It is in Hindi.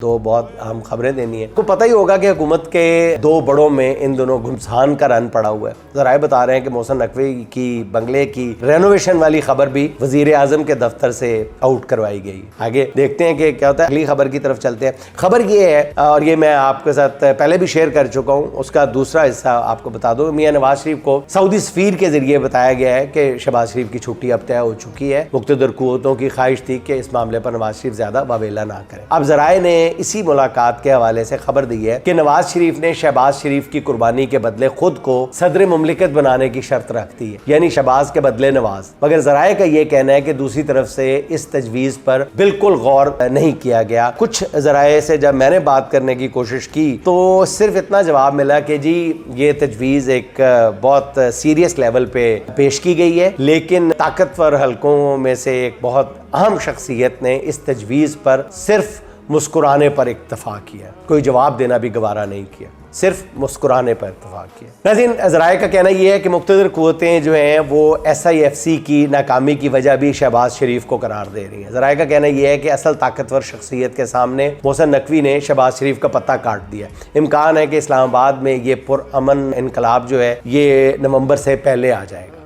तो बहुत अहम खबरें देनी है। को पता ही होगा कि हुकूमत के दो बड़ों में इन दोनों घुमसान का रन पड़ा हुआ है। ज़राए बता रहे हैं कि मोहसिन नकवी की बंगले की रेनोवेशन वाली खबर भी वजीर आजम के दफ्तर से आउट करवाई गई। आगे देखते हैं कि क्या होता है। अगली खबर की तरफ चलते हैं। खबर ये है, और ये मैं आपके साथ पहले भी शेयर कर चुका हूँ, उसका दूसरा हिस्सा आपको बता दूं। मियां नवाज शरीफ को सऊदी सफीर के जरिए बताया गया है कि शहबाज शरीफ की छुट्टी अब तय हो चुकी है। मुक़्तदर कुव्वतों की ख्वाहिश थी कि इस मामले पर नवाज शरीफ ज्यादा वावेला ना करें। अब ज़राए ने इसी मुलाकात के हवाले से खबर दी है कि नवाज शरीफ ने शहबाज शरीफ की कुर्बानी के बदले खुद को सदर मुमलिकत बनाने की शर्त रख दी है, यानी शहबाज के बदले नवाज। मगर ज़राए का यह कहना है कि दूसरी तरफ से इस तजवीज पर बिल्कुल गौर नहीं किया गया। कुछ ज़राए से जब मैंने बात करने की कोशिश की तो सिर्फ इतना जवाब मिला कि जी ये तजवीज एक बहुत सीरियस लेवल पे पेश की गई है, लेकिन ताकतवर हलकों में से एक बहुत अहम शख्सियत ने इस तजवीज पर सिर्फ मुस्कुराने पर इत्तफाक किया, कोई जवाब देना भी गवारा नहीं किया, सिर्फ मुस्कुराने पर इत्तफाक किया। नाज़रीन, ज़राए का कहना यह है कि मुक़्तदर कुव्वतें जो हैं वो SIFC की नाकामी की वजह भी शहबाज शरीफ को करार दे रही हैं। ज़राए का कहना यह है कि असल ताकतवर शख्सियत के सामने मोहसिन नकवी ने शहबाज शरीफ का पत्ता काट दिया। इम्कान है कि इस्लामाबाद में ये पुरअमन इनकलाब जो है ये नवंबर से पहले आ जाएगा।